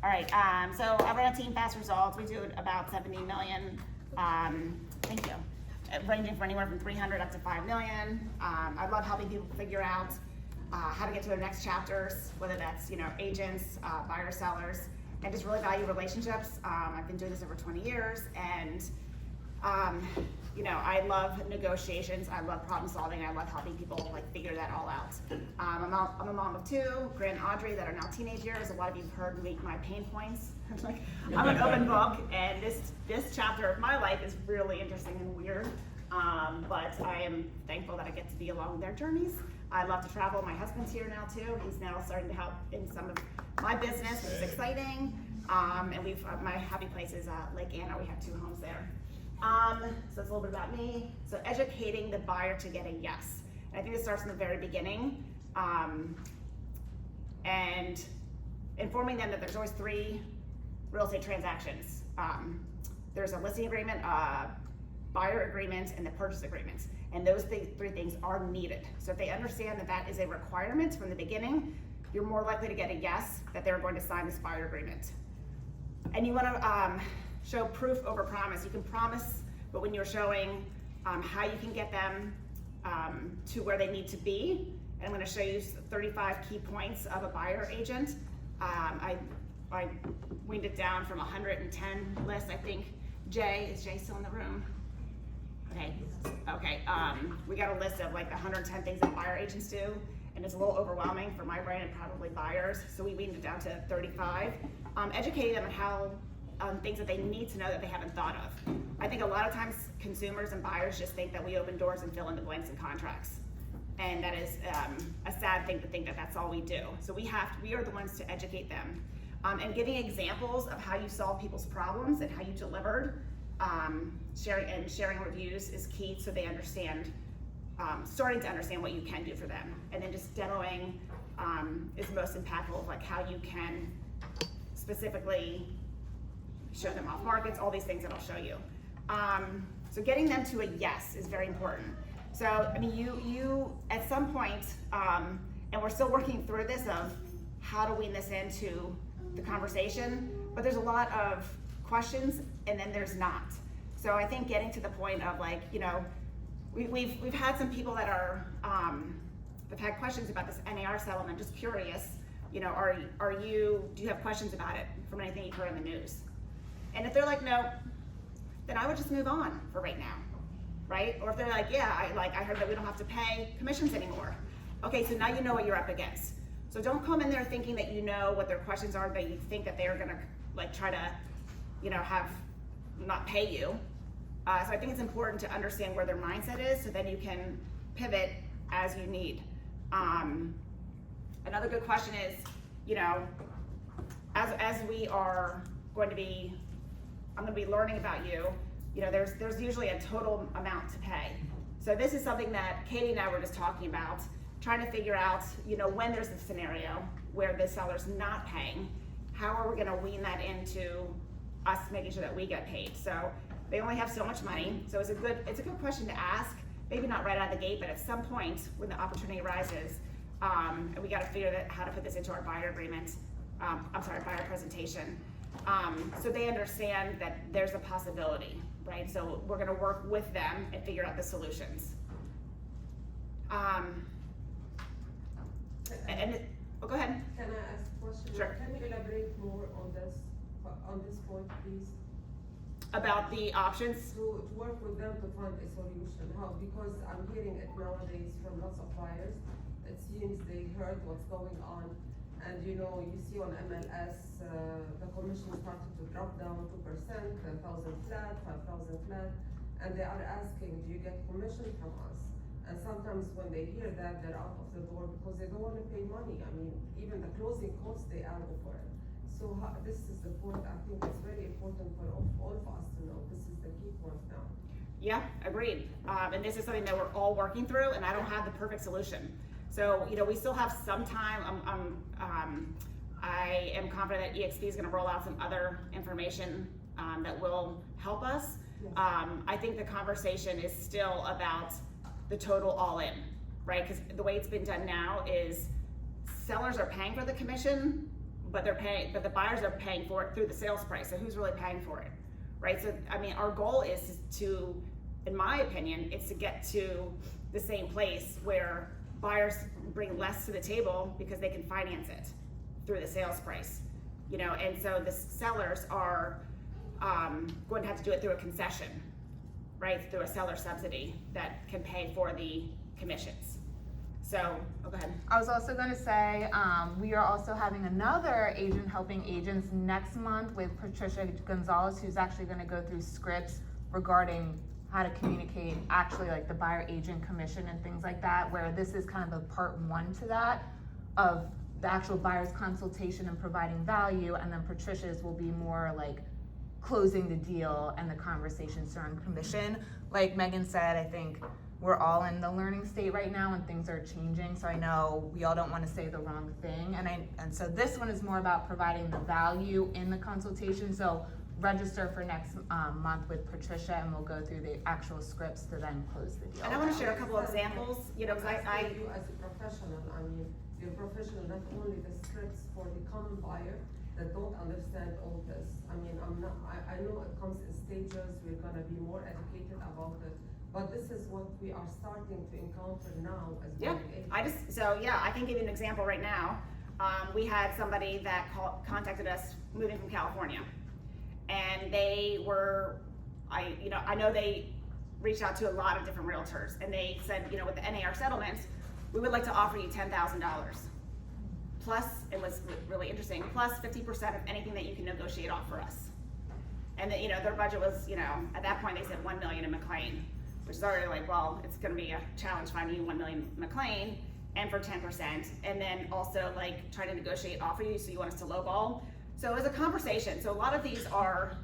All right, so I ran a team Fass results. We do about 70 million. Thank you. Ranging from anywhere from 300 up to 5 million. I love helping people figure out how to get to their next chapters, whether that's agents, buyers, sellers, and just really value relationships. I've been doing this over 20 years, and I love negotiations. I love problem solving. I love helping people figure that all out. I'm a mom of two, Grant and Audrey, that are now teenage years. A lot of you have heard my pain points. I'm an open book, and this chapter of my life is really interesting and weird. But I am thankful that I get to be along their journeys. I love to travel. My husband's here now too. He's now starting to help in some of my business, which is exciting. And my happy place is Lake Anna. We have 2 homes there. So that's a little bit about me. So educating the buyer to get a yes. And I think this starts in the very beginning. And informing them that there's always 3 real estate transactions. There's a listing agreement, buyer agreement, and the purchase agreement. And those 3 things are needed. So if they understand that that is a requirement from the beginning, you're more likely to get a yes that they're going to sign this buyer agreement. And you want to show proof over promise. You can promise, but when you're showing how you can get them to where they need to be, and I'm going to show you 35 key points of a buyer agent. I weaned it down from 110 lists. I think is Jay still in the room? Okay. We got a list of 110 things that buyer agents do, and it's a little overwhelming for my brain and probably buyers. So we weaned it down to 35. Educating them on how things that they need to know that they haven't thought of. I think a lot of times consumers and buyers just think that we open doors and fill in the blanks in contracts. And that is a sad thing to think that that's all we do. So we are the ones to educate them. And giving examples of how you solve people's problems and how you delivered, sharing reviews is key so they understand, starting to understand what you can do for them. And then just demoing is most impactful of how you can specifically show them off markets, all these things that I'll show you. So getting them to a yes is very important. So, I mean, you at some point, and we're still working through this of how to wean this into the conversation, but there's a lot of questions and then there's not. So I think getting to the point of we've had some people that are, have had questions about this NAR settlement, just curious, do you have questions about it from anything you've heard in the news? And if they're like, no, then I would just move on for right now, right? Or if they're like, yeah, I heard that we don't have to pay commissions anymore. Okay, so now you know what you're up against. So don't come in there thinking that you know what their questions are, that you think that they're gonna try to, have not pay you. So I think it's important to understand where their mindset is, so then you can pivot as you need. Another good question is, as we are going to be, I'm going to be learning about you. There's usually a total amount to pay. So this is something that Katie and I were just talking about, trying to figure out, when there's a scenario where the seller's not paying, how are we going to wean that into us making sure that we get paid? So they only have so much money. So it's a good question to ask. Maybe not right out of the gate, but at some point when the opportunity arises, and we got to figure out how to put this into our buyer agreement. Buyer presentation. So they understand that there's a possibility, right? So we're going to work with them and figure out the solutions. Go ahead. Can I ask a question? Sure. Can you elaborate more on this point, please? About the options? To work with them to find a solution. How? Because I'm hearing it nowadays from lots of buyers. It seems they heard what's going on, and you see on MLS the commission started to drop down 2%, 10,000 flat, 5,000 flat, and they are asking, do you get commission from us? And sometimes when they hear that, they're out of the door because they don't want to pay money. I mean, even the closing costs they add for it. So this is the point. I think it's very important for all of us to know. This is the key point now. Yeah, agreed. And this is something that we're all working through, and I don't have the perfect solution. So, we still have some time. I am confident that EXP is going to roll out some other information that will help us. Yes. I think the conversation is still about the total all in, right? Because the way it's been done now is sellers are paying for the commission but the buyers are paying for it through the sales price. So who's really paying for it, right? So I mean, our goal is to, in my opinion, it's to get to the same place where buyers bring less to the table because they can finance it through the sales price, and so the sellers are going to have to do it through a concession, right? Through a seller subsidy that can pay for the commissions. So, go ahead. I was also going to say, we are also having another agent helping agents next month with Patricia Gonzalez, who's actually going to go through scripts regarding how to communicate actually like the buyer agent commission and things like that, where this is kind of a part one to that of the actual buyer's consultation and providing value, and then Patricia's will be more like closing the deal and the conversations around commission. Like Megan said, I think we're all in the learning state right now and things are changing, so I know we all don't want to say the wrong thing, and so this one is more about providing the value in the consultation. So register for next month with Patricia, and we'll go through the actual scripts to then close the deal. And I want to share a couple of examples, because I you as a professional, I mean, you're professional, not only the scripts for the common buyer that don't understand all this. I mean, I know it comes in stages, we're gonna be more educated about it, but this is what we are starting to encounter now as Yeah, I can give you an example right now. We had somebody that contacted us moving from California, and they were, I know they reached out to a lot of different realtors, and they said, with the NAR settlements, we would like to offer you $10,000. Plus, it was really interesting, plus 50% of anything that you can negotiate off for us. And that, their budget was, at that point they said $1 million in McLean, which is already like, well, it's gonna be a challenge finding you $1 million McLean, and for 10%, and then also like trying to negotiate offer you, so you want us to lowball. So it was a conversation. So a lot of these are,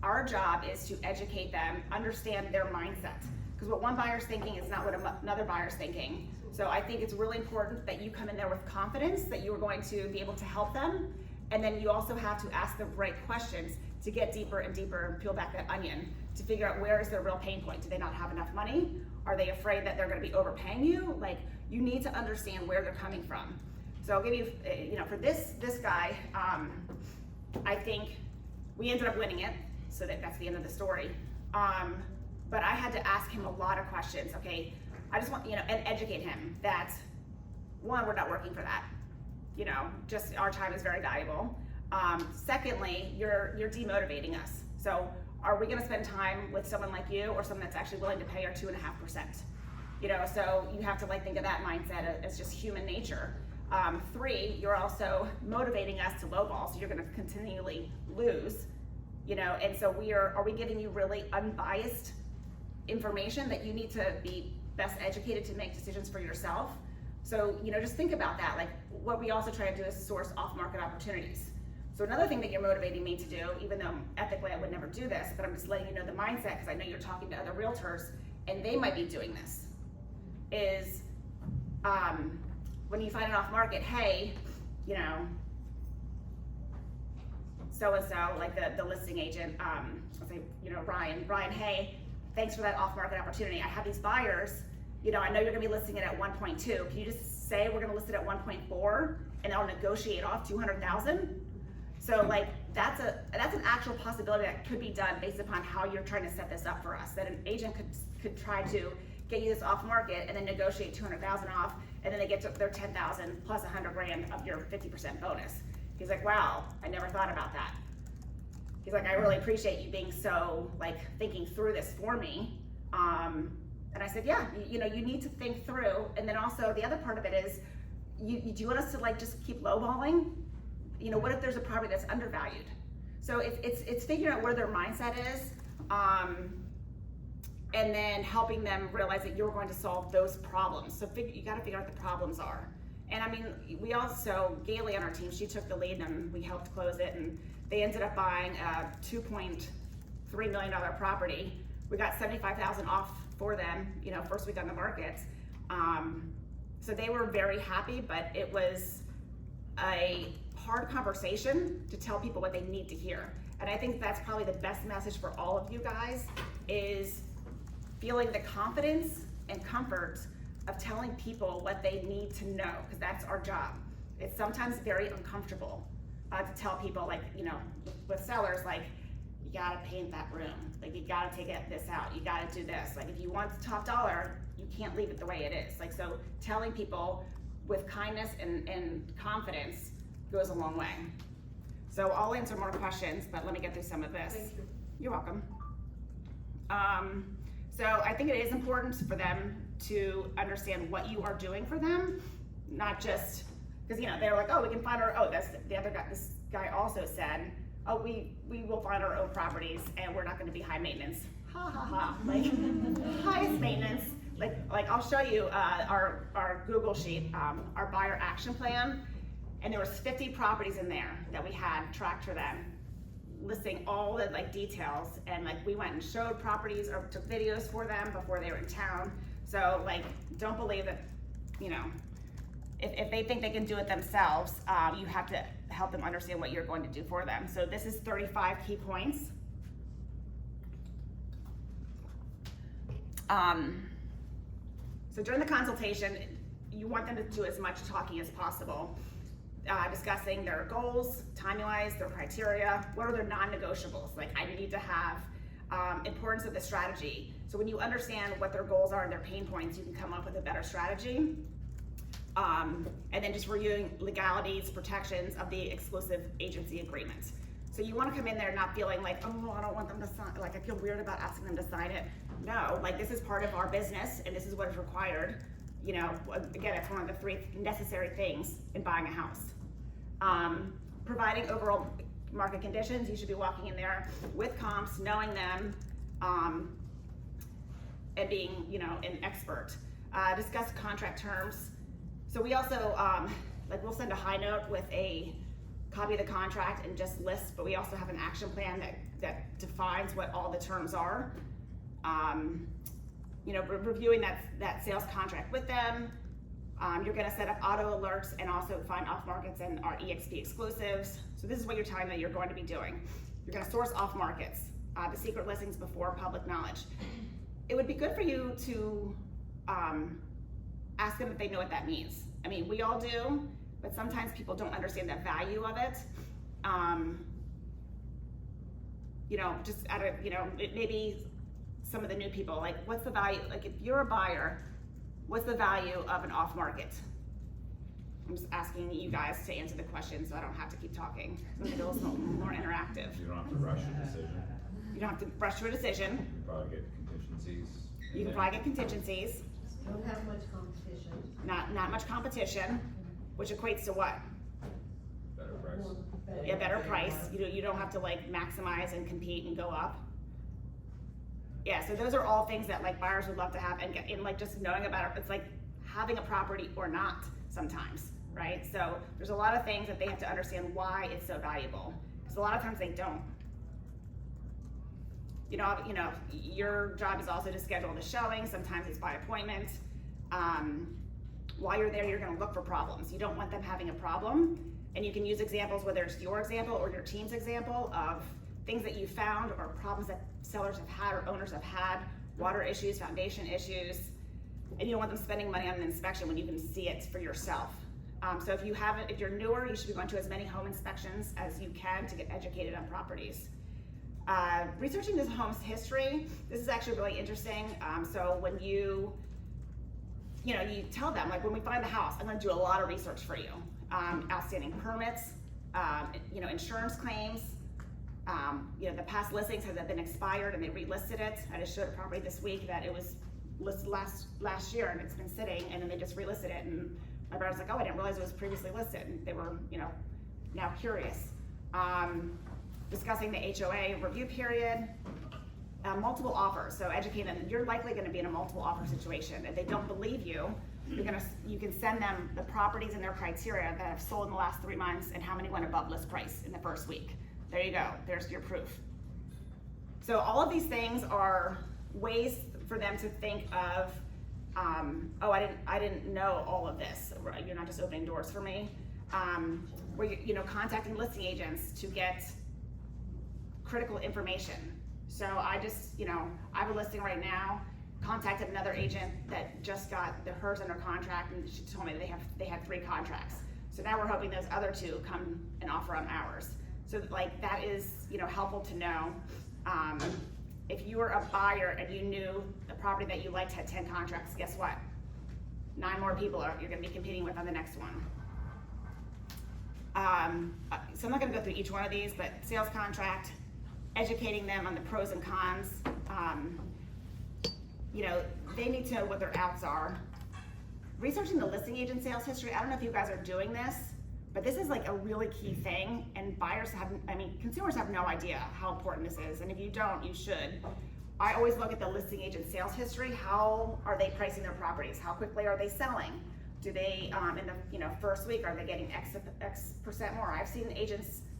our job is to educate them, understand their mindset. Because what one buyer's thinking is not what another buyer's thinking. So I think it's really important that you come in there with confidence that you are going to be able to help them. And then you also have to ask the right questions to get deeper and deeper and peel back that onion to figure out where is their real pain point. Do they not have enough money? Are they afraid that they're gonna be overpaying you? Like, you need to understand where they're coming from. So I'll give you, for this guy, I think we ended up winning it, so that's the end of the story. But I had to ask him a lot of questions. Okay, I just want, and educate him that, one, we're not working for that. Just our time is very valuable. Secondly, you're demotivating us. So are we gonna spend time with someone like you or someone that's actually willing to pay our 2.5%? So you have to think of that mindset as just human nature. 3, you're also motivating us to lowball, so you're gonna continually lose, and so are we giving you really unbiased information that you need to be best educated to make decisions for yourself? So, just think about that. Like, what we also try to do is source off-market opportunities. So another thing that you're motivating me to do, even though ethically I would never do this, but I'm just letting you know the mindset, because I know you're talking to other realtors and they might be doing this, is when you find an off-market, hey, so-and-so, like the listing agent, let's say, Ryan, hey, thanks for that off-market opportunity. I have these buyers, I know you're gonna be listing it at 1.2. Can you just say we're gonna list it at 1.4 and I'll negotiate off 200,000? So that's an actual possibility that could be done based upon how you're trying to set this up for us. That an agent could try to get you this off market and then negotiate 200,000 off, and then they get to their 10,000 plus 100 grand of your 50% bonus. He's like, wow, I never thought about that. He's like, I really appreciate you being so thinking through this for me. And I said, yeah, you need to think through. And then also the other part of it is, do you want us to just keep lowballing? What if there's a property that's undervalued? So it's figuring out where their mindset is, and then helping them realize that you're going to solve those problems. So you got to figure out what the problems are. And I mean, we also, Gailey on our team, she took the lead and we helped close it, and they ended up buying a $2.3 million property. We got $75,000 off for them, first week on the market. So they were very happy, but it was a hard conversation to tell people what they need to hear. And I think that's probably the best message for all of you guys, is feeling the confidence and comfort of telling people what they need to know, because that's our job. It's sometimes very uncomfortable, to tell people, like, you know, with sellers, like, you gotta paint that room, like, you gotta take this out, you gotta do this, like, if you want top dollar, you can't leave it the way it is. Like, so telling people with kindness and confidence goes a long way. So I'll answer more questions, but let me get through some of this. Thank you. You're welcome. So I think it is important for them to understand what you are doing for them, not just, because, you know, they're like, oh, we can find our, oh, that's the other guy, this guy also said, oh, we will find our own properties and we're not gonna be high maintenance. Ha ha ha, like, highest maintenance. Like I'll show you our Google sheet, our buyer action plan, and there was 50 properties in there that we had tracked for them, listing all the like details, and like we went and showed properties or took videos for them before they were in town. So like, don't believe that, you know, if they think they can do it themselves, you have to help them understand what you're going to do for them. So this is 35 key points. So during the consultation, you want them to do as much talking as possible, discussing their goals, timing-wise, their criteria, what are their non-negotiables? Like, I need to have importance of the strategy. So when you understand what their goals are and their pain points, you can come up with a better strategy. And then just reviewing legalities, protections of the exclusive agency agreement. So you want to come in there not feeling like, oh, I don't want them to sign, like I feel weird about asking them to sign it. No, like this is part of our business and this is what is required. You know, again, it's one of the 3 necessary things in buying a house. Providing overall market conditions, you should be walking in there with comps, knowing them, and being, you know, an expert. Discuss contract terms. So we also, like we'll send a high note with a copy of the contract and just lists, but we also have an action plan that defines what all the terms are. You know, reviewing that sales contract with them. You're gonna set up auto alerts and also find off markets and our EXP exclusives. So this is what you're telling them that you're going to be doing. You're gonna source off markets, the secret listings before public knowledge. It would be good for you to ask them if they know what that means. I mean, we all do, but sometimes people don't understand the value of it. You know, just out of, you know, maybe some of the new people, like what's the value, like if you're a buyer, what's the value of an off market? I'm just asking you guys to answer the question so I don't have to keep talking. So it's a little more interactive. You don't have to rush a decision. You don't have to rush to a decision. You probably get contingencies. You can probably get contingencies. Don't have much competition. Not much competition, which equates to what? Better price. Yeah, better price. You don't have to like maximize and compete and go up. Yeah, so those are all things that like buyers would love to have, and like just knowing about it, it's like having a property or not sometimes, right? So there's a lot of things that they have to understand why it's so valuable, because a lot of times they don't. You know, your job is also to schedule the showing. Sometimes it's by appointment. While you're there, you're going to look for problems. You don't want them having a problem, and you can use examples, whether it's your example or your team's example of things that you found or problems that sellers have had or owners have had, water issues, foundation issues, and you don't want them spending money on an inspection when you can see it for yourself. So if you're newer, you should be going to as many home inspections as you can to get educated on properties. Researching this home's history, this is actually really interesting. So when you tell them, like when we find the house, I'm gonna do a lot of research for you. Outstanding permits, insurance claims, the past listings have been expired and they relisted it. I just showed a property this week that it was listed last year and it's been sitting, and then they just relisted it, and my brother's like, oh, I didn't realize it was previously listed, and they were, now curious. Discussing the HOA review period, multiple offers. So educate them. You're likely going to be in a multiple offer situation. If they don't believe you, you can send them the properties and their criteria that have sold in the last 3 months and how many went above list price in the first week. There you go. There's your proof. So all of these things are ways for them to think of, oh, I didn't know all of this. You're not just opening doors for me. Where you're contacting listing agents to get critical information. So I just, I have a listing right now, contacted another agent that just got hers under contract, and she told me they had 3 contracts. So now we're hoping those other two come and offer on ours. So like that is, you know, helpful to know. If you were a buyer and you knew the property that you liked had 10 contracts, guess what? 9 more people you're gonna be competing with on the next one. So I'm not gonna go through each one of these, but sales contract, educating them on the pros and cons. You know, they need to know what their outs are. Researching the listing agent sales history, I don't know if you guys are doing this, but this is like a really key thing, and consumers have no idea how important this is, and if you don't, you should. I always look at the listing agent sales history. How are they pricing their properties? How quickly are they selling? Do they, in the first week, are they getting X percent more? I've seen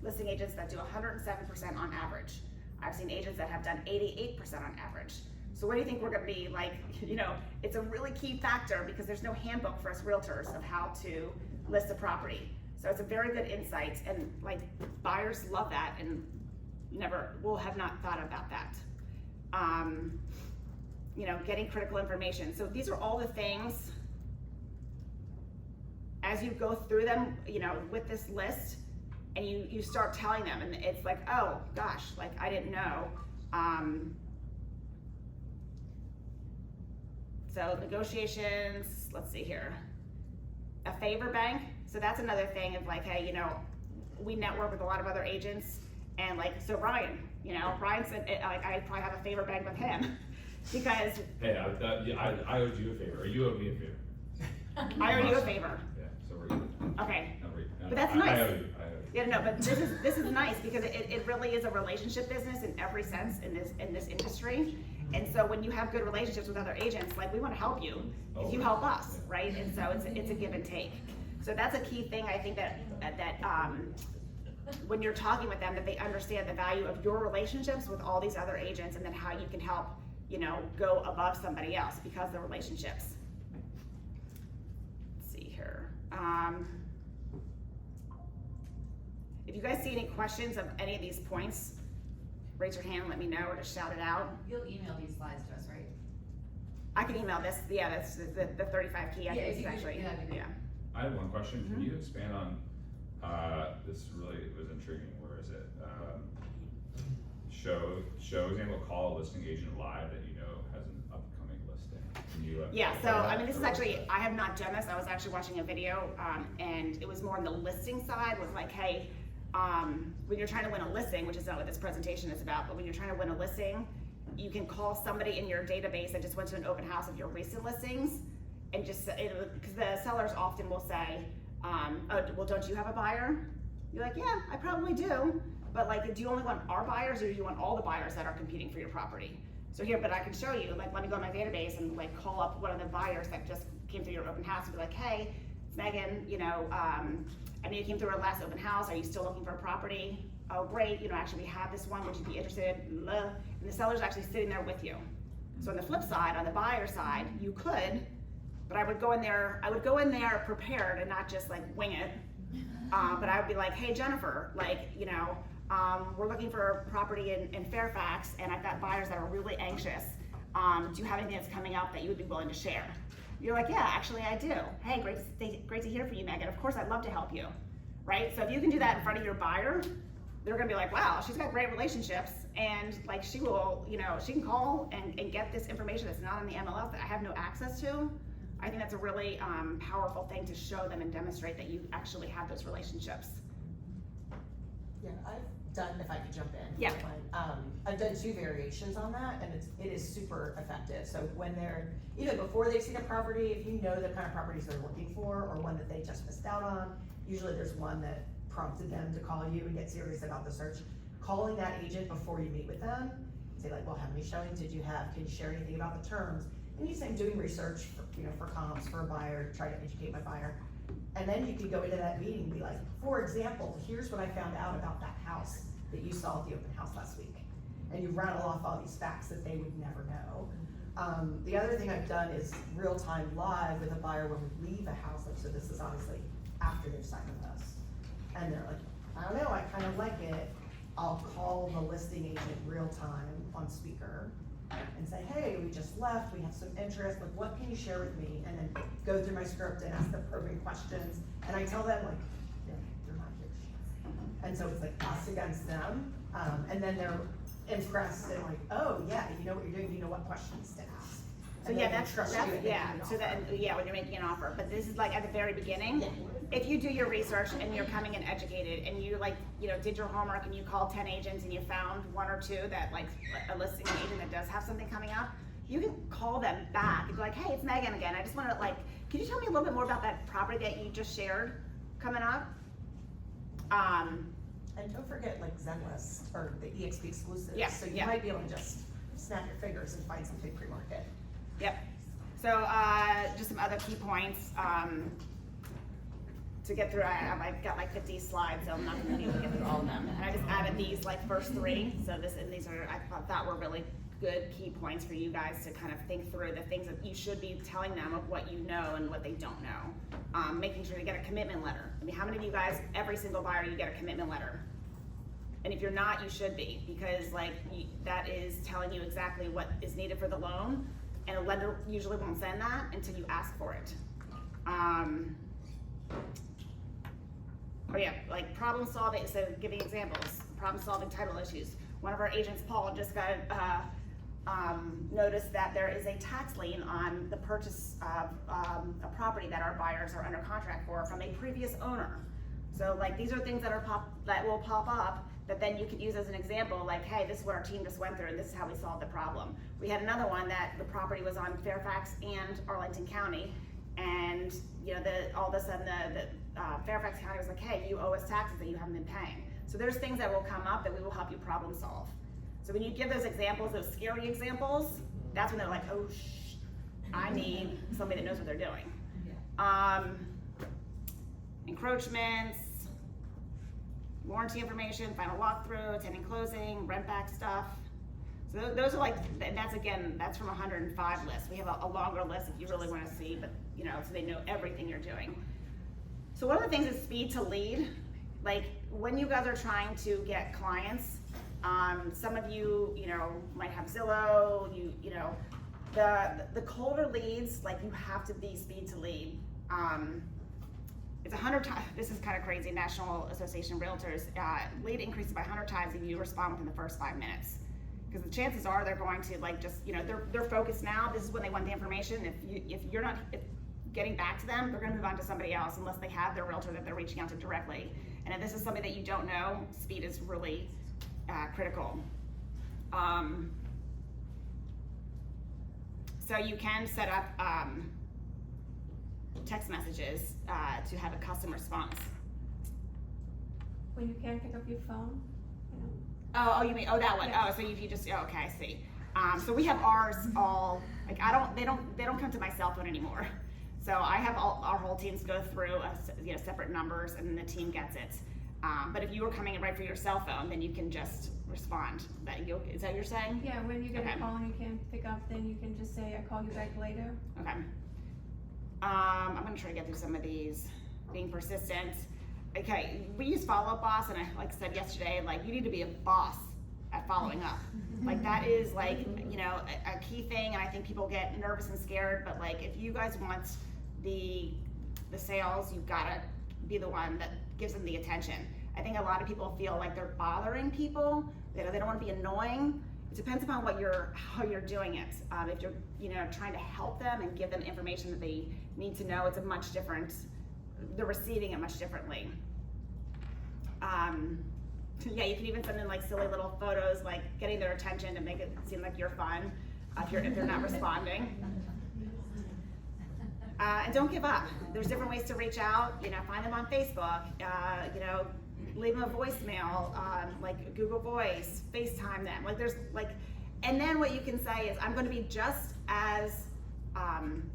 listing agents that do 107% on average. I've seen agents that have done 88% on average. So what do you think we're gonna be like, it's a really key factor because there's no handbook for us realtors of how to list a property. So it's a very good insight, and like buyers love that and will have not thought about that. Getting critical information. So these are all the things, as you go through them, with this list, and you start telling them, and it's like, oh gosh, like I didn't know. So negotiations, let's see here. A favor bank, so that's another thing of like, hey, we network with a lot of other agents, and like, so Ryan said, like, I probably have a favor bank with him, because. Hey, I owed you a favor, or you owed me a favor. I owe you a favor. Yeah, so we're good. Okay. No, But that's I nice. owe you. Yeah, no, but this is nice because it really is a relationship business in every sense in this industry. And so when you have good relationships with other agents, like we want to help you because you help us, right? And so it's a give and take. So that's a key thing, I think, that when you're talking with them, that they understand the value of your relationships with all these other agents, and then how you can help, go above somebody else because of the relationships. Let's see here. If you guys see any questions of any of these points, raise your hand, let me know, or just shout it out. You'll email these slides to us, right? I can email this, yeah, that's the 35 key, I think it's actually, yeah. I have one question. Can you expand on, this really was intriguing, where is it? Shows and will call a listing agent live that has an upcoming listing. Can you, Yeah, so this is actually, I have not done this, I was actually watching a video, and it was more on the listing side, was like, hey, when you're trying to win a listing, which is not what this presentation is about, but when you're trying to win a listing, you can call somebody in your database that just went to an open house of your recent listings, and just, because the sellers often will say, oh, well, don't you have a buyer? You're like, yeah, I probably do, but like, do you only want our buyers, or do you want all the buyers that are competing for your property? So here, but I can show you, like, let me go to my database and like call up one of the buyers that just came through your open house and be like, hey, it's Megan, I know you came through our last open house. Are you still looking for a property? Oh, great. Actually, we have this one. Would you be interested? And the seller's actually sitting there with you. So on the flip side, on the buyer side, you could, but I would go in there prepared and not just like wing it. But I would be like, hey, Jennifer, like, we're looking for a property in Fairfax, and I've got buyers that are really anxious. Do you have anything that's coming up that you would be willing to share? You're like, yeah, actually I do. Hey, great to hear from you, Megan. Of course, I'd love to help you, right? So if you can do that in front of your buyer, they're gonna be like, wow, she's got great relationships, and like she will, she can call and get this information that's not on the MLS that I have no access to. I think that's a really powerful thing to show them and demonstrate that you actually have those relationships. Yeah, I've done, if I could jump in. Yeah. I've done 2 variations on that, and it is super effective. So when they're, either before they've seen a property, if you know the kind of properties they're looking for, or one that they just missed out on, usually there's one that prompted them to call you and get serious about the search. Calling that agent before you meet with them, say like, well, how many showings did you have? Can you share anything about the terms? And you say, I'm doing research for comps for a buyer, try to educate my buyer. And then you can go into that meeting and be like, for example, here's what I found out about that house that you saw at the open house last week. And you rattle off all these facts that they would never know. The other thing I've done is real-time live with a buyer when we leave a house. So this is obviously after they've signed with us. And they're like, I don't know, I kind of like it. I'll call the listing agent real-time on speaker and say, hey, we just left, we have some interest, like, what can you share with me? And then go through my script and ask the probing questions, and I tell them, like, you're not here. And so it's like us against them, and then they're impressed and like, oh, yeah, you know what you're doing, you know what questions to ask. So And yeah, then they that's, trust you and they yeah, give you an so that, offer. yeah, when you're making an offer, but this is like at the very beginning. Yeah. If you do your research and you're coming in educated and you like, you know, did your homework and you called 10 agents and you found one or two that like a listing agent that does have something coming up, you can call them back and be like, hey, it's Megan again, I just wanna like, can you tell me a little bit more about that property that you just shared coming up? And don't forget like Zenlist or the EXP exclusives. Yeah, So you yeah. might be able to just snap your fingers and find something pre-market. Yep. So, just some other key points, to get through. I've got like 50 slides, so I'm not gonna be able to get through all of them. And I just added these like first three, so these are, I thought were really good key points for you guys to kind of think through the things that you should be telling them of what you know and what they don't know. Making sure you get a commitment letter. I mean, how many of you guys, every single buyer, you get a commitment letter? And if you're not, you should be, because like that is telling you exactly what is needed for the loan, and a lender usually won't send that until you ask for it. Oh yeah, like problem solving, so giving examples, problem solving title issues. One of our agents, Paul, just got noticed that there is a tax lien on the purchase of a property that our buyers are under contract for from a previous owner. So like these are things that will pop up that then you could use as an example, like, hey, this is what our team just went through and this is how we solved the problem. We had another one that the property was on Fairfax and Arlington County, and you know, all of a sudden the Fairfax County was like, hey, you owe us taxes that you haven't been paying. So there's things that will come up that we will help you problem solve. So when you give those examples, those scary examples, that's when they're like, oh, I need somebody that knows what they're doing. Encroachments, warranty information, final walkthrough, attending closing, rent back stuff. So those are like, and that's again, that's from 105 list. We have a longer list if you really want to see, but you know, so they know everything you're doing. So one of the things is speed to lead. Like when you guys are trying to get clients, some of you, you know, might have Zillow, you know, the colder leads, like you have to be speed to lead. It's 100 times, this is kind of crazy, National Association of Realtors, lead increases by 100 times if you respond within the first 5 minutes. Because the chances are they're going to like just, you know, they're focused now, this is when they want the information. If you're not getting back to them, they're gonna move on to somebody else unless they have their realtor that they're reaching out to directly. And if this is something that you don't know, speed is really critical. So you can set up text messages to have a custom response. When you can't pick up your phone, you know. Oh, you mean, oh, that one. Yeah. Oh, so you just, oh, okay, I see. So we have ours all, like, they don't come to my cell phone anymore. So I have our whole teams go through, you know, separate numbers, and then the team gets it. But if you were coming in right for your cell phone, then you can just respond. Is that what you're saying? Yeah, when you get Okay. a call and you can't pick up, then you can just say, I'll call you back later. Okay. I'm gonna try to get through some of these. Being persistent. Okay, we use Follow-Up Boss, and I like I said yesterday, like you need to be a boss at following up. Like that is like, you know, a key thing, and I think people get nervous and scared, but like if you guys want the sales, you've gotta be the one that gives them the attention. I think a lot of people feel like they're bothering people, they don't wanna be annoying. It depends upon how you're doing it. If you're, you know, trying to help them and give them information that they need to know, it's a much different, they're receiving it much differently. Yeah, you can even send in like silly little photos, like getting their attention to make it seem like you're fun, if they're not responding. And don't give up. There's different ways to reach out, you know, find them on Facebook, you know, leave them a voicemail, like Google Voice, FaceTime them. Like there's like, and then what you can say is, I'm gonna be just as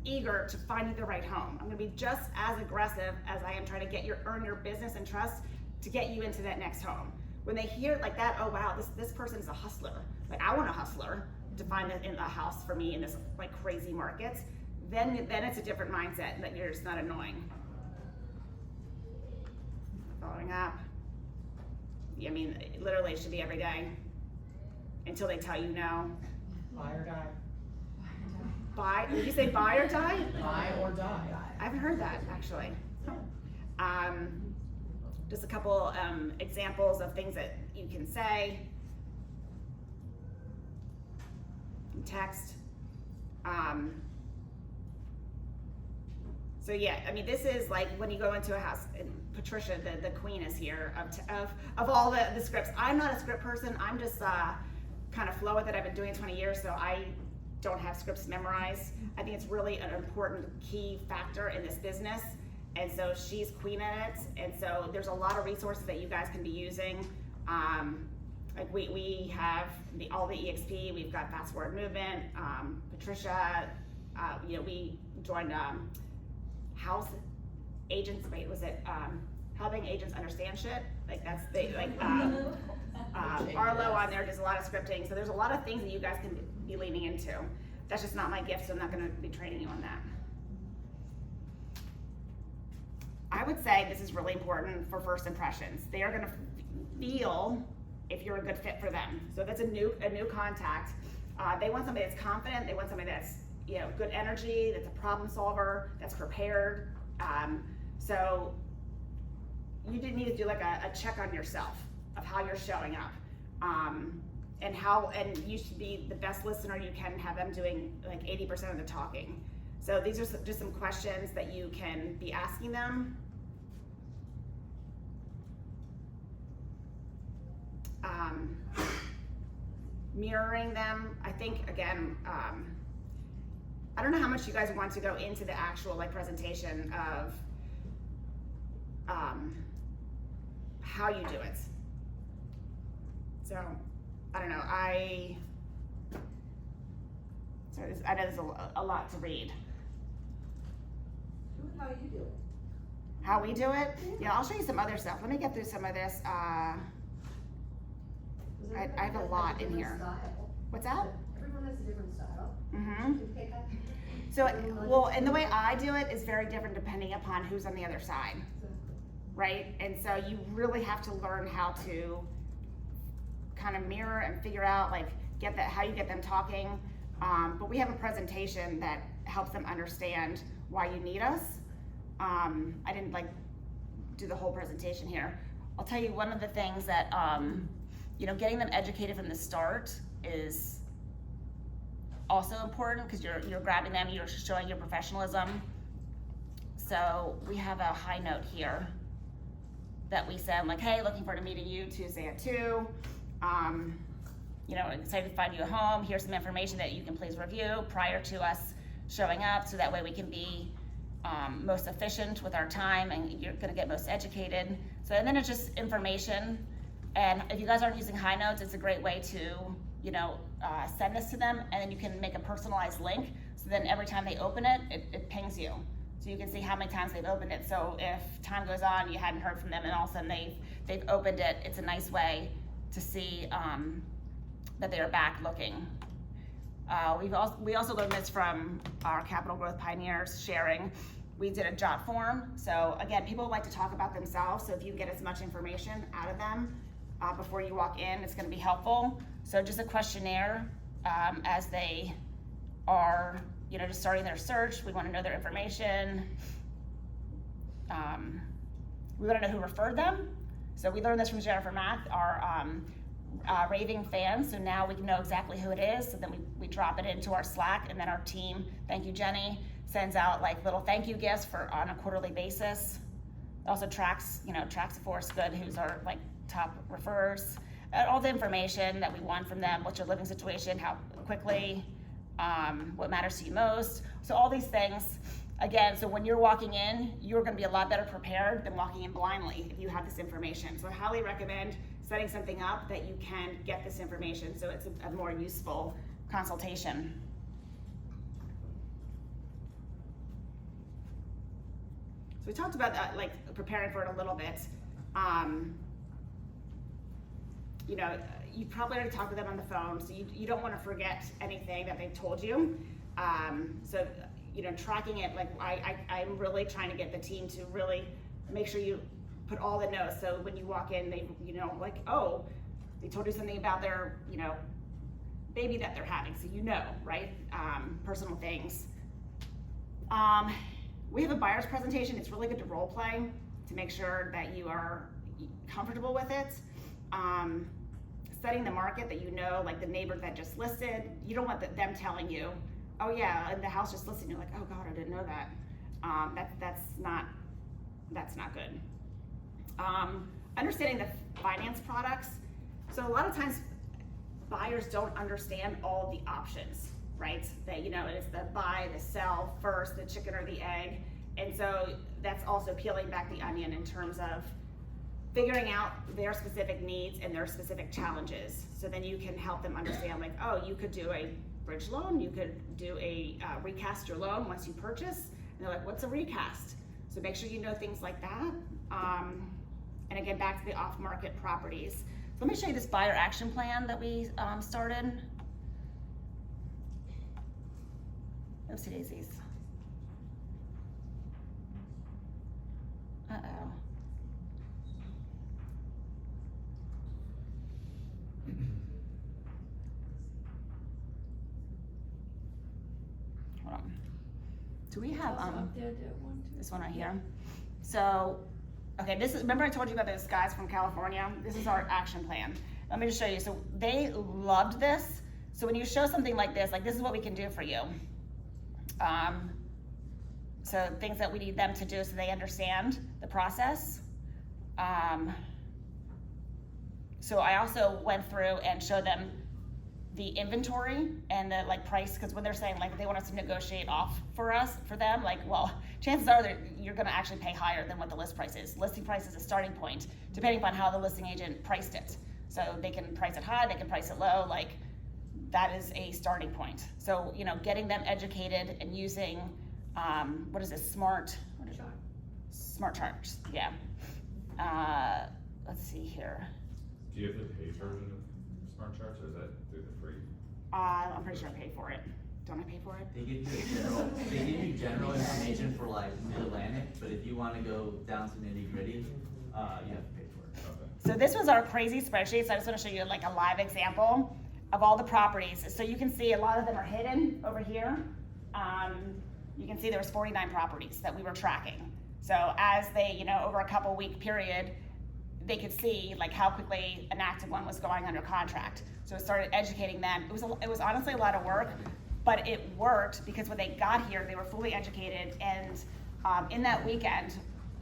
eager to find you the right home. I'm gonna be just as aggressive as I am trying to earn your business and trust to get you into that next home. When they hear like that, oh wow, this person is a hustler. Like I want a hustler to find a house for me in this like crazy market. Then it's a different mindset that you're just not annoying. Following up. I mean, literally it should be every day until they tell you no. Buy or die. Buy, did you say buy or die? Buy or die. I haven't heard that, actually. Just a couple, examples of things that you can say. Text. So yeah, I mean, this is like when you go into a house, and Patricia, the queen is here of all the scripts. I'm not a script person. I'm just kind of flow with it. I've been doing it 20 years, so I don't have scripts memorized. I think it's really an important key factor in this business. And so she's queen at it. And so there's a lot of resources that you guys can be using. Like we have all the EXP, we've got Fast Forward Movement, Patricia, you know, we joined House Agents, wait, was it Helping Agents Understand Shit? Like that's the, like, Arlo on there does a lot of scripting. So there's a lot of things that you guys can be leaning into. That's just not my gift, so I'm not gonna be training you on that. I would say this is really important for first impressions. They are gonna feel if you're a good fit for them. So if it's a new contact, they want somebody that's confident, they want somebody that's, you know, good energy, that's a problem solver, that's prepared. So you did need to do like a check on yourself of how you're showing up. And you should be the best listener you can, have them doing like 80% of the talking. So these are just some questions that you can be asking them. Mirroring them, I think, again, I don't know how much you guys want to go into the actual like presentation of how you do it. So, I don't know, I know there's a lot to read. How you do it? How we do it? Yeah, I'll show you some other stuff. Let me get through some of this. I have a lot in here. What's that? Everyone has a different style. Mm-hmm. You pick up. So, well, and the way I do it is very different depending upon who's on the other side, right? And so you really have to learn how to kind of mirror and figure out, like, how you get them talking. But we have a presentation that helps them understand why you need us. I didn't like do the whole presentation here. I'll tell you one of the things that, you know, getting them educated from the start is also important because you're grabbing them, you're showing your professionalism. So we have a high note here that we send, like, hey, looking forward to meeting you Tuesday at 2. You know, excited to find you a home. Here's some information that you can please review prior to us showing up, so that way we can be most efficient with our time and you're gonna get most educated. So, and then it's just information. And if you guys aren't using high notes, it's a great way to, you know, send this to them, and then you can make a personalized link. So then every time they open it, it pings you. So you can see how many times they've opened it. So if time goes on, you hadn't heard from them, and all of a sudden they've opened it, it's a nice way to see that they are back looking. We also learned this from our Capital Growth Pioneers sharing. We did a jot form. So again, people like to talk about themselves. So if you can get as much information out of them before you walk in, it's gonna be helpful. So just a questionnaire as they are, you know, just starting their search. We wanna know their information. We wanna know who referred them. So we learned this from Jennifer Mack, our raving fans. So now we can know exactly who it is. So then we drop it into our Slack, and then our team, thank you Jenny, sends out like little thank you gifts on a quarterly basis. It also tracks if Forrest Good, who's our like top referrers, all the information that we want from them, what's your living situation, how quickly, what matters to you most. So all these things, again, so when you're walking in, you're gonna be a lot better prepared than walking in blindly if you have this information. So I highly recommend setting something up that you can get this information, so it's a more useful consultation. So we talked about that, like preparing for it a little bit. You know, you probably already talked with them on the phone, so you don't want to forget anything that they've told you. So, you know, tracking it, like I'm really trying to get the team to really make sure you put all the notes. So when you walk in, they, you know, like, oh, they told you something about their, you know, baby that they're having, so you know, right? Personal things. We have a buyer's presentation. It's really good to role play to make sure that you are comfortable with it. Studying the market that you know, like the neighbor that just listed, you don't want them telling you, oh yeah, and the house just listed, and you're like, oh God, I didn't know that. That's not good. Understanding the finance products. So a lot of times buyers don't understand all of the options, right? That, you know, it's the buy, the sell first, the chicken or the egg. And so that's also peeling back the onion in terms of figuring out their specific needs and their specific challenges. So then you can help them understand, like, oh, you could do a bridge loan, you could do a recast your loan once you purchase. And they're like, what's a recast? So make sure you know things like that. And again, back to the off-market properties. So let me show you this buyer action plan that we started. Oopsie daisies. Uh-oh. Hold on. Do we have Also up there, there, 1, 2. this one right here? So, okay, this is, remember I told you about those guys from California? This is our action plan. Let me just show you. So they loved this. So when you show something like this is what we can do for you. So things that we need them to do so they understand the process. So I also went through and showed them the inventory and the like price, because when they're saying like they want us to negotiate off for them, like, well, chances are that you're gonna actually pay higher than what the list price is. Listing price is a starting point, depending upon how the listing agent priced it. So they can price it high, they can price it low, like that is a starting point. So, you know, getting them educated and using, what is this, smart charts, yeah. Let's see here. Do you have the paid version of Smart Charts, or is that through the free? I'm pretty sure I paid for it. Don't I pay for it? They give you general information for like Mid-Atlantic, but if you wanna go down to nitty gritty, you have to pay for it. Okay. So this was our crazy spreadsheet, so I just wanna show you like a live example of all the properties. So you can see a lot of them are hidden over here. You can see there was 49 properties that we were tracking. So as they, you know, over a couple week period, they could see like how quickly an active one was going under contract. So it started educating them. It was honestly a lot of work, but it worked because when they got here, they were fully educated, and in that weekend,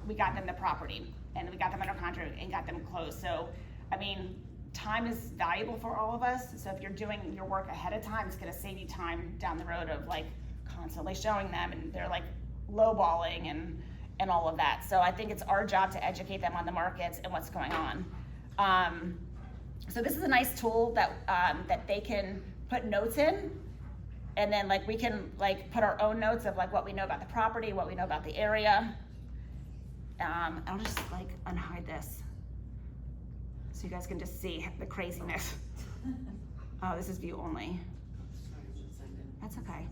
we got them the property, and we got them under contract and got them closed. So, I mean, time is valuable for all of us. So if you're doing your work ahead of time, it's gonna save you time down the road of like constantly showing them, and they're like lowballing and all of that. So I think it's our job to educate them on the markets and what's going on. So this is a nice tool that that they can put notes in, and then like we can like put our own notes of like what we know about the property, what we know about the area. I'll just like unhide this so you guys can just see the craziness. Oh, this is view only. That's okay.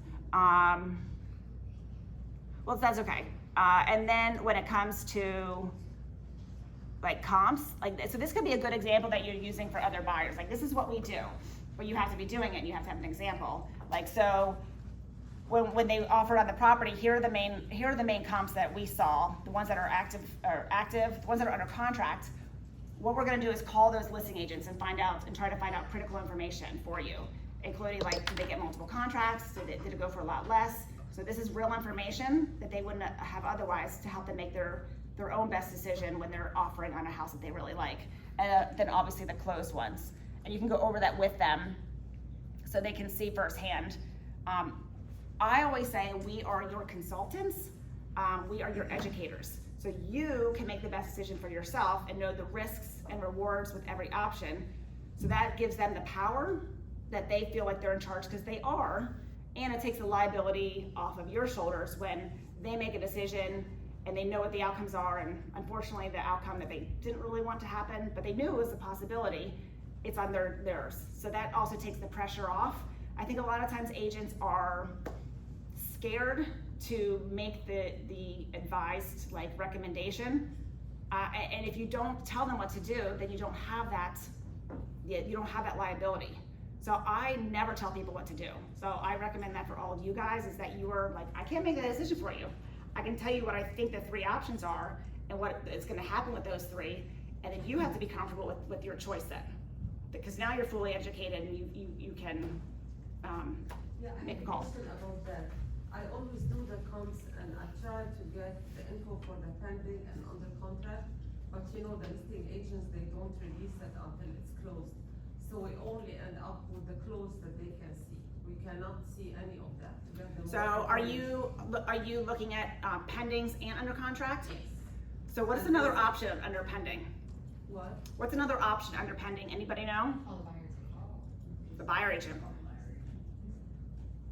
Well, that's okay. And then when it comes to like comps, like, so this could be a good example that you're using for other buyers. Like, this is what we do, but you have to be doing it and you have to have an example. Like, so when they offered on the property, here are the main comps that we saw, the ones that are active, the ones that are under contract. What we're gonna do is call those listing agents and try to find out critical information for you, including like, did they get multiple contracts? Did it go for a lot less? So this is real information that they wouldn't have otherwise to help them make their own best decision when they're offering on a house that they really like. And then obviously the closed ones. And you can go over that with them so they can see firsthand. I always say we are your consultants, we are your educators. So you can make the best decision for yourself and know the risks and rewards with every option. So that gives them the power that they feel like they're in charge, because they are, and it takes the liability off of your shoulders when they make a decision and they know what the outcomes are, and unfortunately the outcome that they didn't really want to happen, but they knew it was a possibility, it's on theirs. So that also takes the pressure off. I think a lot of times agents are scared to make the advised like recommendation, and if you don't tell them what to do, then you don't have that liability. So I never tell people what to do. So I recommend that for all of you guys, is that you are like, I can't make that decision for you. I can tell you what I think the 3 options are and what is gonna happen with those 3, and then you have to be comfortable with your choice then. Because now you're fully educated and you can Yeah, I make have a call. question about that. I always do the comps and I try to get the info for the pending and under contract, but you know, the listing agents, they don't release it until it's closed. So we only end up with the close that they can see. We cannot see any of that to get them. So are you looking at pendings and under contract? Yes. So what's another option under pending? What? What's another option under pending? Anybody know? All the buyers. The buyer agent.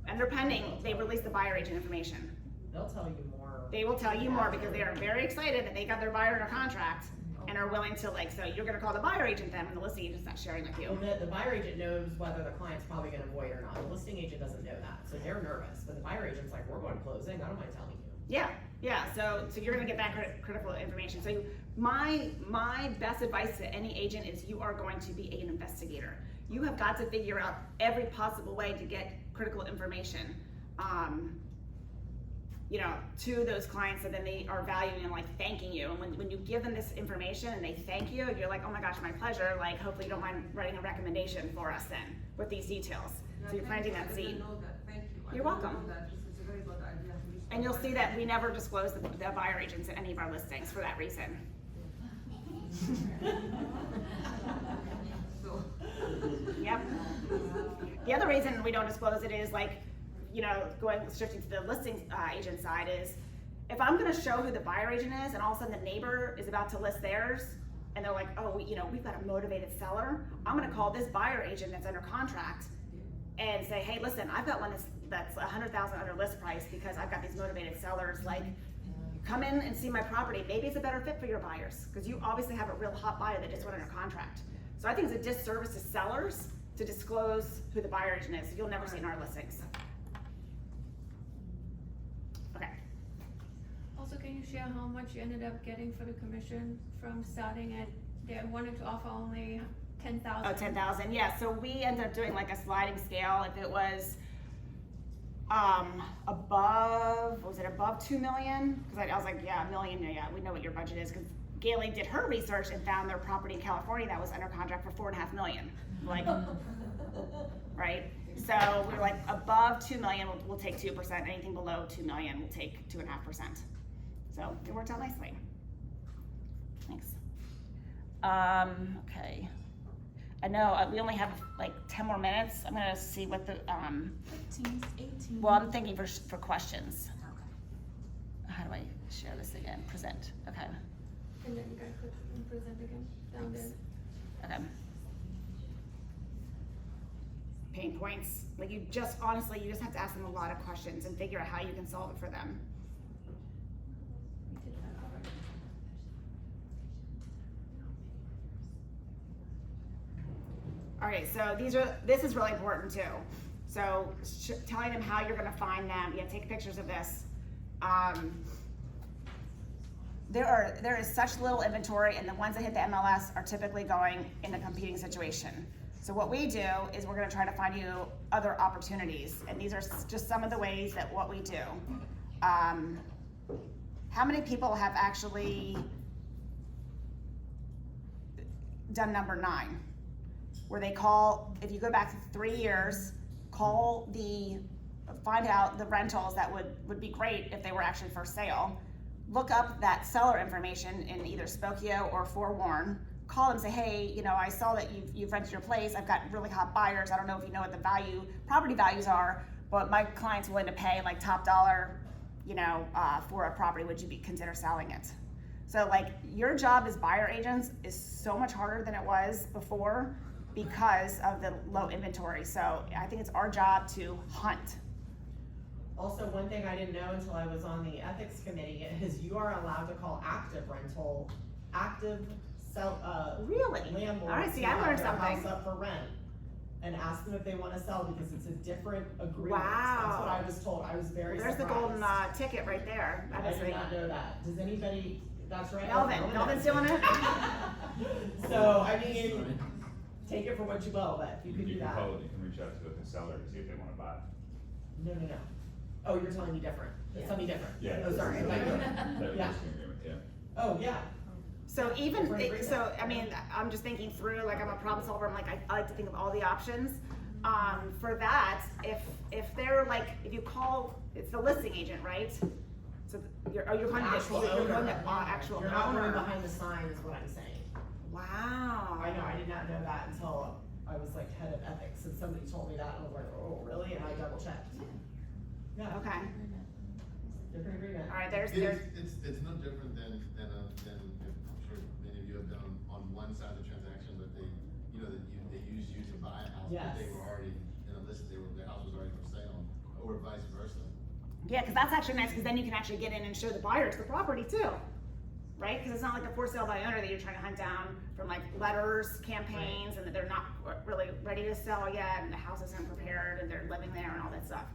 Under pending, they release the buyer agent information. They'll tell you more. They will tell you more because they are very excited that they got their buyer under contract and are willing to so you're gonna call the buyer agent then when the listing agent's not sharing with you. Well, the buyer agent knows whether the client's probably gonna void or not. The listing agent doesn't know that, so they're nervous. But the buyer agent's like, we're going to closing, I don't mind telling you. Yeah, so you're gonna get that critical information. So my best advice to any agent is you are going to be an investigator. You have got to figure out every possible way to get critical information, to those clients that then they are valuing and thanking you. And when you give them this information and they thank you, you're like, oh my gosh, my pleasure. Hopefully you don't mind writing a recommendation for us then with these details. So you're planting that I seed. didn't know that. Thank you. I You're didn't welcome. know that. This is a very good idea. And you'll see that we never disclose the buyer agents in any of our listings for that reason. So, Yep. The other reason we don't disclose it is shifting to the listing agent side is, if I'm gonna show who the buyer agent is and all of a sudden the neighbor is about to list theirs and they're like, oh, we've got a motivated seller, I'm gonna call this buyer agent that's under contract and say, hey, listen, I've got one that's $100,000 under list price because I've got these motivated sellers, come in and see my property. Maybe it's a better fit for your buyers because you obviously have a real hot buyer that just went under contract. So I think it's a disservice to sellers to disclose who the buyer agent is. You'll never see it in our listings. Okay. Also, can you share how much you ended up getting for the commission from starting at, they wanted to offer only 10,000? Oh, 10,000, yeah, so we ended up doing a sliding scale. If it was above 2 million? Because I was like, yeah, $1 million, yeah, we know what your budget is, because Gailey did her research and found their property in California that was under contract for $4.5 million. Right? So we were like, above 2 million, we'll take 2%. Anything below 2 million, we'll take 2.5%. So it worked out nicely. Thanks. Okay. I know we only have 10 more minutes. I'm gonna see what the 15, 18. well, I'm thinking for questions. Okay. How do I share this again? Present. Okay. And then you guys could present again down there. Okay. Pain points. You just honestly, you just have to ask them a lot of questions and figure out how you can solve it for them. We did that already. All right, so this is really important too. So telling them how you're gonna find them, take pictures of this. There is such little inventory, and the ones that hit the MLS are typically going in a competing situation. So what we do is we're gonna try to find you other opportunities, and these are just some of the ways that what we do. How many people have actually done number 9? Where they call, if you go back 3 years, find out the rentals that would be great if they were actually for sale. Look up that seller information in either Spokio or Forewarn. Call them, say, hey, I saw that you've rented your place. I've got really hot buyers. I don't know if you know what the property values are, but my client's willing to pay top dollar, for a property. Would you consider selling it? So your job as buyer agents is so much harder than it was before because of the low inventory. So I think it's our job to hunt. Also, one thing I didn't know until I was on the ethics committee is you are allowed to call Really? landlords All right, see, who I have learned their something. house up for rent and ask them if they want to sell because it's a different agreement. Wow. That's what I was told. I was very There's surprised. the golden ticket right there. I did not know that. Does anybody? That's right. Melvin's doing it. So I mean, take it for what you will, but you could do that. You can reach out to the seller to see if they wanna buy. No. Oh, you're telling me different. Yeah. Tell me different. Yeah. Oh, sorry. I thought you were- That Yeah. listing agreement, yeah. Oh, yeah. So even, Different agreement. so, I mean, I'm just thinking through, like, I'm a problem solver, I'm like, I like to think of all the options. For that, if they're like, if you call, it's the listing agent, right? So you're going to, Actual you're going owner. to, actual You're not going owner. behind the sign is what I'm saying. Wow. I know, I did not know that until I was like head of ethics and somebody told me that and I was like, oh, really? And I double checked. Yeah, Okay, different agreement. alright, there's, It's no different than I'm sure many of you have done on one side of the transaction, but they, you know, they used you to buy a house, but they Yes. were already in a list, the house was already for sale, or vice versa. yeah, cause that's actually nice, cause then you can actually get in and show the buyers the property too. Right, cause it's not like a for sale by owner that you're trying to hunt down from like letters, campaigns, and that they're not really ready to sell yet, and the house isn't prepared, and they're living there and all that stuff.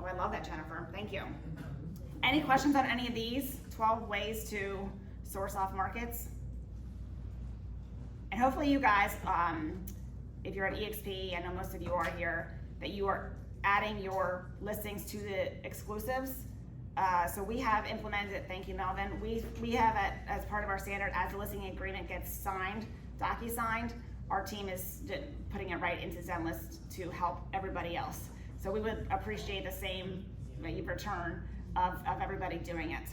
Oh, I love that, Jennifer, thank you. Any questions on any of these 12 ways to source off markets? And hopefully you guys, if you're at EXP, I know most of you are here, that you are adding your listings to the exclusives. So we have implemented, thank you, Melvin, we have it as part of our standard, as the listing agreement gets signed, docu-signed, our team is putting it right into Zenlist to help everybody else. So we would appreciate the same return of everybody doing it.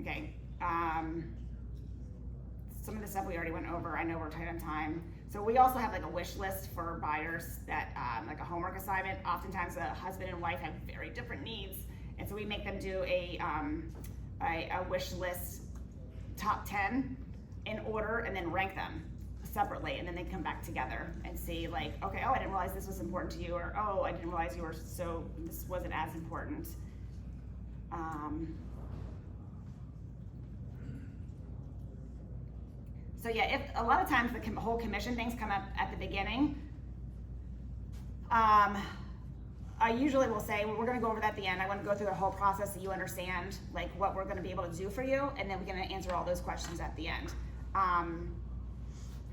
Okay, some of the stuff we already went over, I know we're tight on time. So we also have like a wish list for buyers that, like a homework assignment. Oftentimes a husband and wife have very different needs. And so we make them do a wish list, top 10 in order, and then rank them separately. And then they come back together and see like, okay, oh, I didn't realize this was important to you, or oh, I didn't realize this wasn't as important. So yeah, if a lot of times the whole commission things come up at the beginning, I usually will say, well, we're gonna go over that at the end. I wanna go through the whole process so you understand like what we're gonna be able to do for you, and then we're gonna answer all those questions at the end.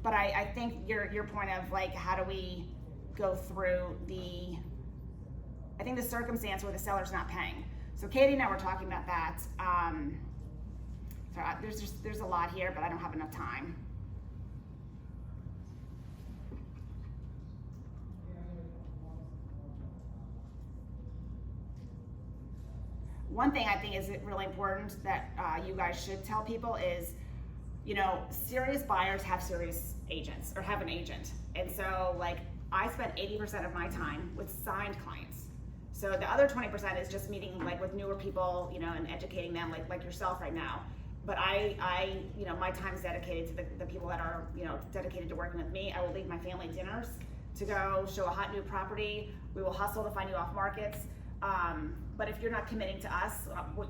But I think your point of like, how do we go through the circumstance where the seller's not paying. So Katie and I were talking about that. So there's a lot here, but I don't have enough time. One thing I think is really important that you guys should tell people is, you know, serious buyers have serious agents or have an agent. And so like I spent 80% of my time with signed clients. So the other 20% is just meeting like with newer people, you know, and educating them like yourself right now. But I, you know, my time is dedicated to the people that are, you know, dedicated to working with me. I will leave my family dinners to go show a hot new property. We will hustle to find you off markets. But if you're not committing to us,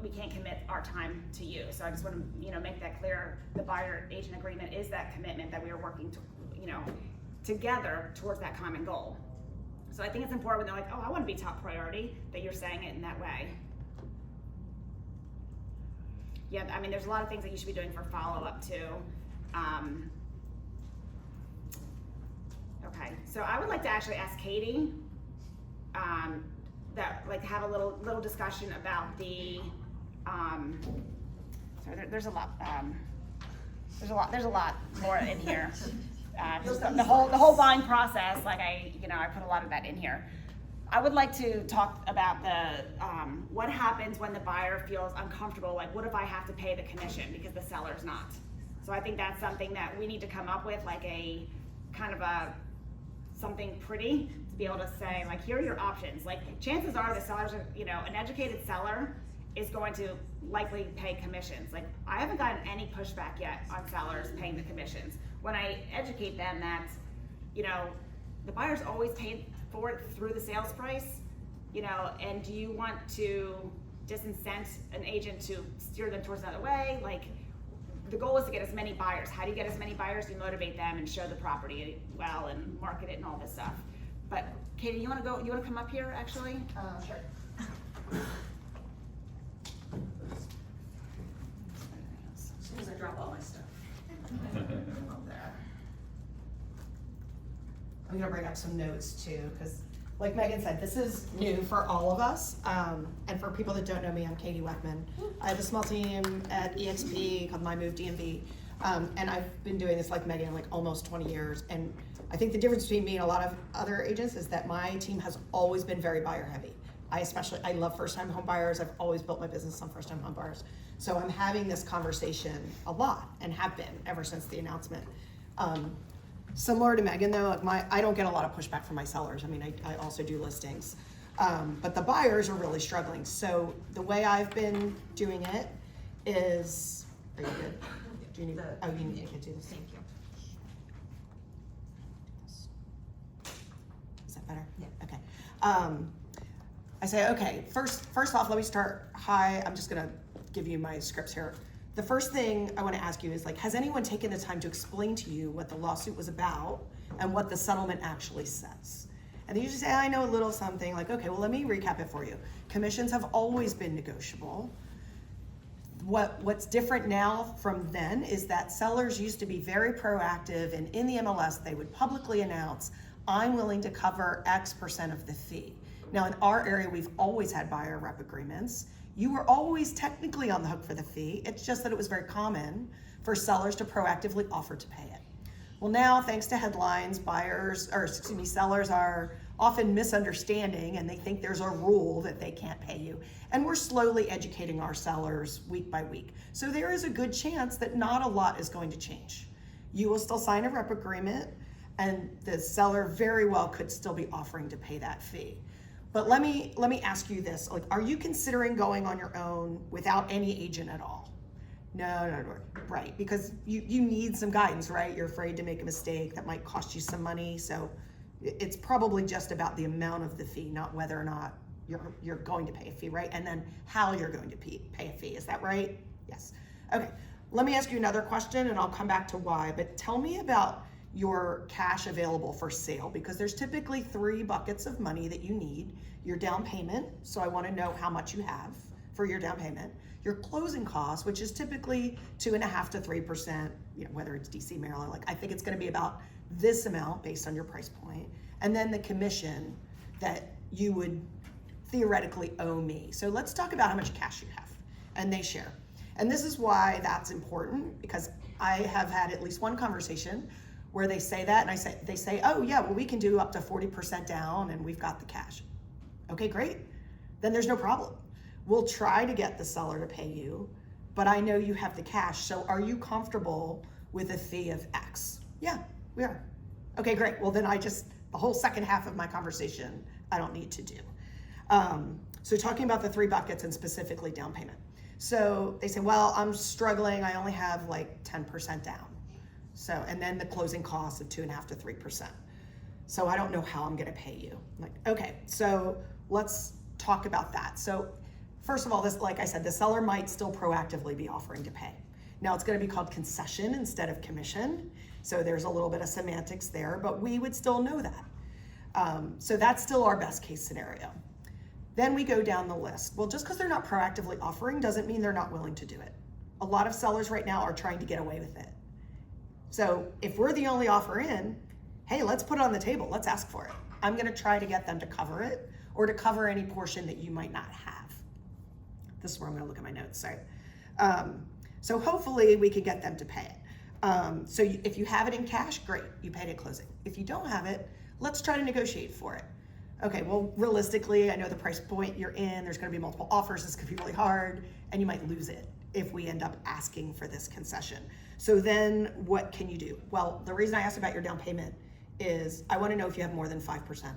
we can't commit our time to you. So I just want to, you know, make that clear. The buyer agent agreement is that commitment that we are working to, you know, together towards that common goal. So I think it's important when they're like, oh, I want to be top priority, that you're saying it in that way. Yeah, I mean, there's a lot of things that you should be doing for follow-up too. Okay, so I would like to actually ask Katie, that like have a little discussion about the, sorry, there's a lot more in here. Just the whole buying process, like I put a lot of that in here. I would like to talk about the, what happens when the buyer feels uncomfortable, like what if I have to pay the commission because the seller's not? So I think that's something that we need to come up with, like a kind of something pretty to be able to say, like, here are your options. Like chances are the sellers are, you know, an educated seller is going to likely pay commissions. Like I haven't gotten any pushback yet on sellers paying the commissions. When I educate them that, you know, the buyer's always paid for it through the sales price, you know, and do you want to disincent an agent to steer them towards another way? Like the goal is to get as many buyers. How do you get as many buyers? You motivate them and show the property well and market it and all this stuff. But Katie, you wanna come up here actually? Sure. I'm gonna bring up some notes too, because like Megan said, this is new for all of us. And for people that don't know me, I'm Katie Weckman. I have a small team at EXP called My Move DMV. And I've been doing this like Megan, like almost 20 years. And I think the difference between me and a lot of other agents is that my team has always been very buyer heavy. I love first time home buyers. I've always built my business on first time home buyers. So I'm having this conversation a lot and have been ever since the announcement. Similar to Megan though, I don't get a lot of pushback from my sellers. I mean, I also do listings. But the buyers are really struggling. So the way I've been doing it is, are you good? Do you need, you need to do this? Thank you. Is that better? Yeah. Okay. I say, okay, first off, let me start. Hi, I'm just gonna give you my scripts here. The first thing I wanna ask you is like, has anyone taken the time to explain to you what the lawsuit was about and what the settlement actually says? And they usually say, I know a little something, like, okay, well, let me recap it for you. Commissions have always been negotiable. What's different now from then is that sellers used to be very proactive, and in the MLS, they would publicly announce, I'm willing to cover X% of the fee. Now in our area, we've always had buyer rep agreements. You were always technically on the hook for the fee. It's just that it was very common for sellers to proactively offer to pay it. Well now, thanks to headlines, sellers are often misunderstanding and they think there's a rule that they can't pay you. And we're slowly educating our sellers week by week. So there is a good chance that not a lot is going to change. You will still sign a rep agreement and the seller very well could still be offering to pay that fee. But let me ask you this, like, are you considering going on your own without any agent at all? No, right, because you need some guidance, right? You're afraid to make a mistake that might cost you some money. So it's probably just about the amount of the fee, not whether or not you're going to pay a fee, right? And then how you're going to pay a fee, is that right? Yes. Okay, let me ask you another question and I'll come back to why, but tell me about your cash available for sale, because there's typically 3 buckets of money that you need. Your down payment, so I want to know how much you have for your down payment. Your closing costs, which is typically 2.5% to 3%, whether it's DC, Maryland, like I think it's going to be about this amount based on your price point. And then the commission that you would theoretically owe me. So let's talk about how much cash you have, and they share. And this is why that's important, because I have had at least one conversation where they say that, and they say, oh yeah, well we can do up to 40% down and we've got the cash. Okay, great. Then there's no problem. We'll try to get the seller to pay you, but I know you have the cash, so are you comfortable with a fee of X? Yeah, we are. Okay, great. Well then the whole second half of my conversation, I don't need to do. So talking about the 3 buckets and specifically down payment. So they say, well, I'm struggling, I only have like 10% down. So, and then the closing costs of 2.5% to 3%. So I don't know how I'm gonna pay you. I'm like, okay, so let's talk about that. So first of all, this, like I said, the seller might still proactively be offering to pay. Now it's gonna be called concession instead of commission. So there's a little bit of semantics there, but we would still know that. So that's still our best case scenario. Then we go down the list. Well, just because they're not proactively offering doesn't mean they're not willing to do it. A lot of sellers right now are trying to get away with it. So if we're the only offer in, hey, let's put it on the table, let's ask for it. I'm gonna try to get them to cover it or to cover any portion that you might not have. This is where I'm gonna look at my notes, sorry. So hopefully we can get them to pay it. So if you have it in cash, great, you paid at closing. If you don't have it, let's try to negotiate for it. Okay, well, realistically, I know the price point you're in, there's gonna be multiple offers, this could be really hard, and you might lose it if we end up asking for this concession. So then what can you do? Well, the reason I asked about your down payment is I wanna know if you have more than 5%,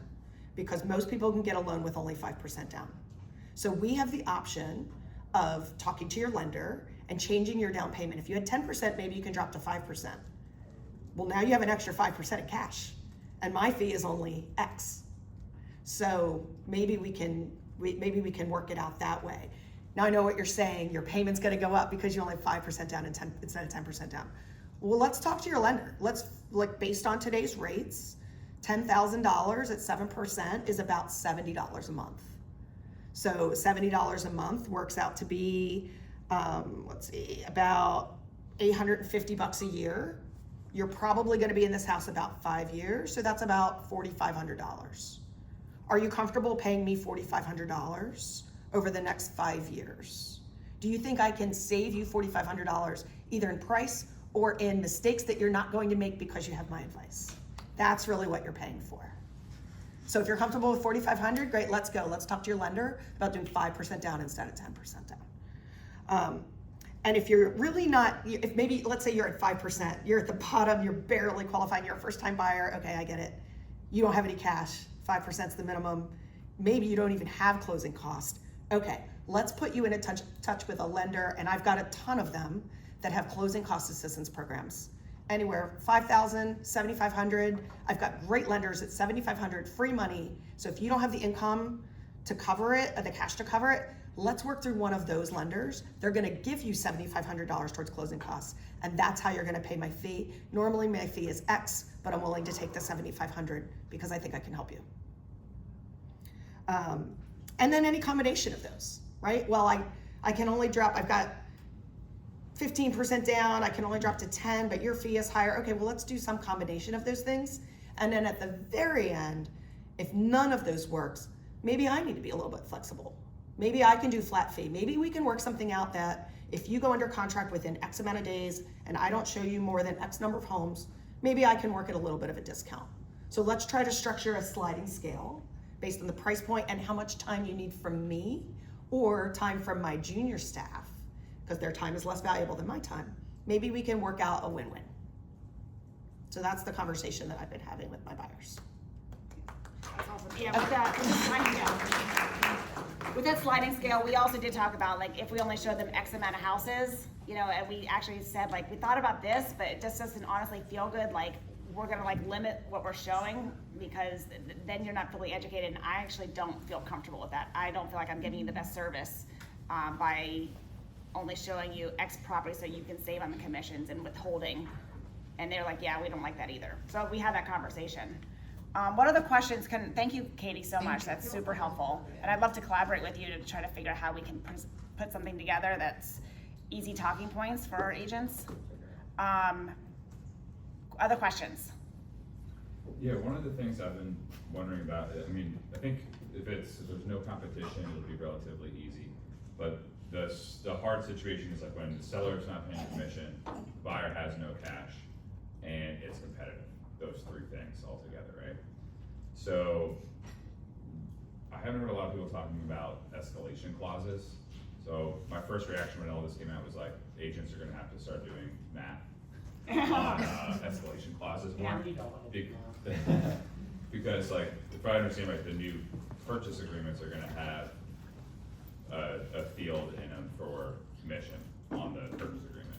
because most people can get a loan with only 5% down. So we have the option of talking to your lender and changing your down payment. If you had 10%, maybe you can drop to 5%. Well, now you have an extra 5% in cash, and my fee is only X. So maybe we can work it out that way. Now I know what you're saying, your payment's gonna go up because you only have 5% down instead of 10% down. Well, let's talk to your lender. Let's, like, based on today's rates, $10,000 at 7% is about $70 a month. So $70 a month works out to be, let's see, about $850 a year. You're probably gonna be in this house about 5 years, so that's about $4,500. Are you comfortable paying me $4,500 over the next 5 years? Do you think I can save you $4,500 either in price or in mistakes that you're not going to make because you have my advice? That's really what you're paying for. So if you're comfortable with $4,500, great, let's go. Let's talk to your lender about doing 5% down instead of 10% down. And if you're really not, if maybe, let's say you're at 5%, you're at the bottom, you're barely qualifying, you're a first time buyer, okay, I get it. You don't have any cash, 5% is the minimum. Maybe you don't even have closing cost. Okay, let's put you in touch with a lender, and I've got a ton of them that have closing cost assistance programs. Anywhere, $5,000, $7,500. I've got great lenders at $7,500, free money. So if you don't have the income to cover it, or the cash to cover it, let's work through one of those lenders. They're gonna give you $7,500 towards closing costs, and that's how you're gonna pay my fee. Normally my fee is X, but I'm willing to take the $7,500 because I think I can help you. And then any combination of those, right? Well, I can only drop, I've got 15% down, I can only drop to 10, but your fee is higher. Okay, well, let's do some combination of those things. And then at the very end, if none of those works, maybe I need to be a little bit flexible. Maybe I can do flat fee. Maybe we can work something out that if you go under contract within X amount of days and I don't show you more than X number of homes, maybe I can work at a little bit of a discount. So let's try to structure a sliding scale based on the price point and how much time you need from me or time from my junior staff, because their time is less valuable than my time. Maybe we can work out a win-win. So that's the conversation that I've been having with my buyers. That's awesome. Yeah, with that sliding scale, we also did talk about, like, if we only showed them X amount of houses, you know, and we actually said, like, we thought about this, but it just doesn't honestly feel good. Like, we're gonna, like, limit what we're showing because then you're not fully educated, and I actually don't feel comfortable with that. I don't feel like I'm giving you the best service by only showing you X property so you can save on the commissions and withholding. And they're like, yeah, we don't like that either. So we had that conversation. What other questions thank you, Katie, so much. That's super helpful. And I'd love to collaborate with you to try to figure out how we can put something together that's easy talking points for our agents. Other questions? Yeah, one of the things I've been wondering about, I mean, I think if there's no competition, it'll be relatively easy. But the hard situation is like when the seller's not paying commission, the buyer has no cash, and it's competitive. Those three things altogether, right? So I haven't heard a lot of people talking about escalation clauses. So my first reaction when all this came out was like, agents are gonna have to start doing math on escalation clauses more. Because like, if I understand right, the new purchase agreements are gonna have a field in them for commission on the purchase agreement,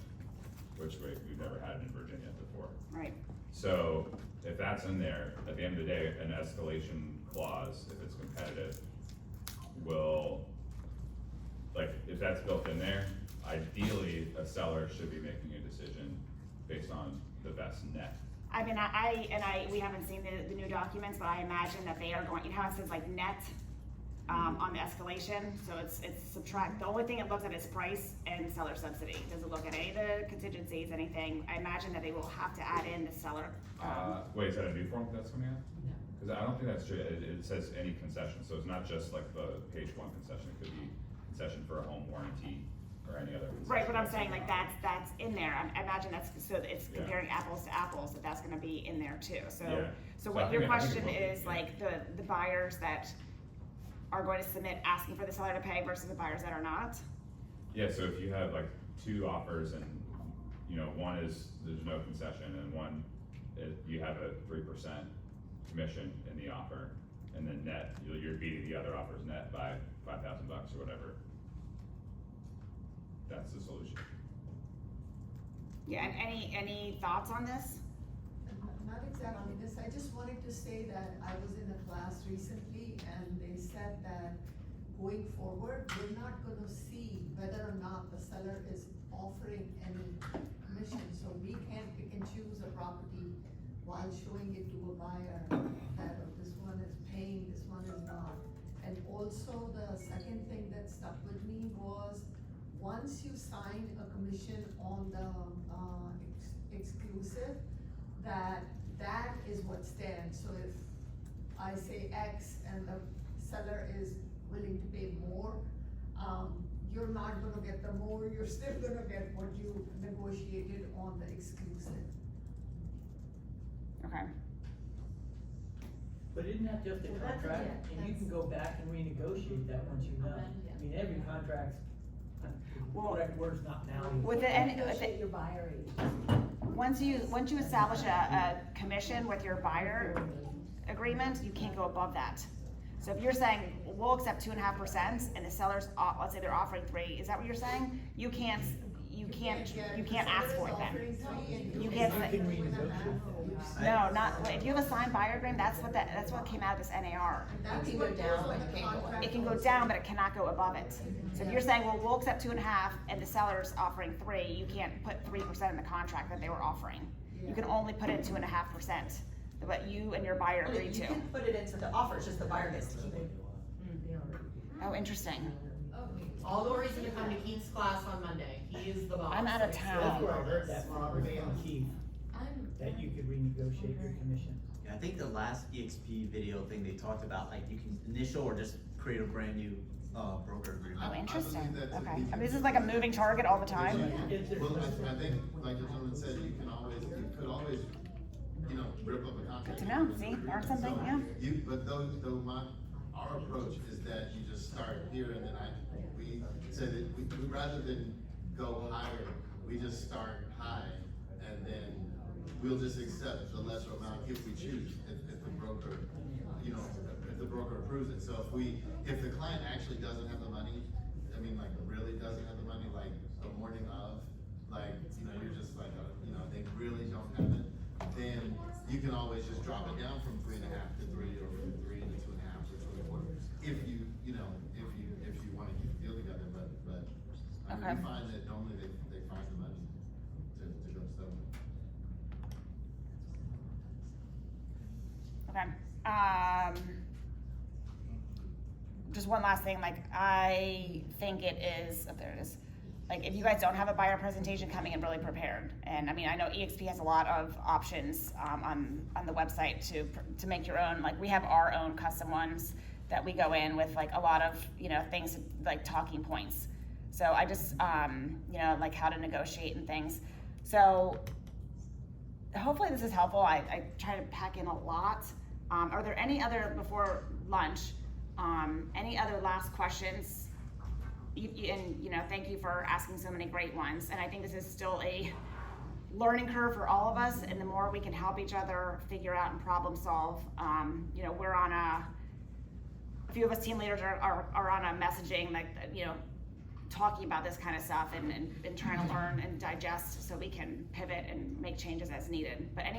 which we've never had in Virginia before. Right. So if that's in there, at the end of the day, an escalation clause, if it's competitive, will, like, if that's built in there, ideally, a seller should be making a decision based on the best net. I mean, we haven't seen the new documents, but I imagine that they are going, you know how it says like net on the escalation, so it's subtract. The only thing it looks at is price and seller subsidy. It doesn't look at any of the contingencies, anything. I imagine that they will have to add in the seller. Wait, is that a new form that's coming out? Because I don't think that's true. It says any concession, so it's not just like the page one concession. It could be concession for a home warranty or any other concession. Right, but I'm saying like that's in there. I imagine that's, so it's comparing apples to apples, that's gonna be in there too. So what your question is, like the buyers that are going to submit asking for the seller to pay versus the buyers that are not? Yeah, so if you have like two offers and, you know, one is there's no concession and one you have a 3% commission in the offer, and then net, you're beating the other offer's net by $5,000 or whatever. That's the solution. Yeah, and any thoughts on this? Not exactly this, I just wanted to say that I was in a class recently and they said that going forward, we're not gonna see whether or not the seller is offering any commission. So we can't pick and choose a property while showing it to a buyer that this one is paying, this one is not. And also the second thing that stuck with me was, once you signed a commission on the exclusive, that is what stands, so if I say X and the seller is willing to pay more, you're not gonna get the more, you're still gonna get what you negotiated on the exclusive. Okay. But isn't that just a Well, that's- contract, yeah, and you can go back and renegotiate that once you know? I mean, every contract's, the Well, correct word's not now. With the, with Negotiate the, your buyer agent. once you establish a commission with your buyer agreement, you can't go above that. So if you're saying, we'll accept 2.5% and the seller's, let's say they're offering 3%, is that what you're saying? You can't ask for it then. You can't You say, can renegotiate. no, not, if you have a signed buyer agreement, that's what came out of this NAR. It can go down, but it can't go up. It can go down, but it cannot go above it. So if you're saying, well, we'll accept 2.5 and the seller's offering 3%, you can't put 3% in the contract that they were offering. You can only put in 2.5%, what you and your buyer agreed You to. can put it into the offer, it's just the buyer gets to keep it. Oh, interesting. All the reason to come to Keith's class on Monday, he is the boss. I'm out of That's town. where I heard that from Keith, that you could renegotiate your commission. Yeah, I think the last EXP video thing they talked about, like you can initial or just create a brand new, broker agreement. Oh, interesting. I believe that Okay. we I mean, can- this is like a moving target all the time. Well, I think, like the gentleman said, you could always, rip up a contract. Good to know. See, learn something, So, yeah. But our approach is that you just start here and then we said that we rather than go higher, we just start high and then we'll just accept the lesser amount if we choose, if the broker, if the broker approves it. So if the client actually doesn't have the money, I mean, like really doesn't have the money, like the morning of, like, you're just like, they really don't have it, then you can always just drop it down from 3.5 to 3 or from 3 to 2.5 or 2.25. If you wanna keep the deal together, but I mean, Okay. we find that normally they find the money to go sell it. Okay. Just one last thing, like, I think it is, there it is. Like, if you guys don't have a buyer presentation, coming in really prepared. And I mean, I know EXP has a lot of options, on the website to make your own, like, we have our own custom ones that we go in with, like, a lot of, things, like talking points. So I just, like how to negotiate and things. So hopefully this is helpful. I try to pack in a lot. Are there any other, before lunch, any other last questions? Thank you for asking so many great ones. And I think this is still a learning curve for all of us. And the more we can help each other figure out and problem solve, we're on a few of us team leaders are on a messaging, like, talking about this kind of stuff and trying to learn and digest so we can pivot and make changes as needed. But any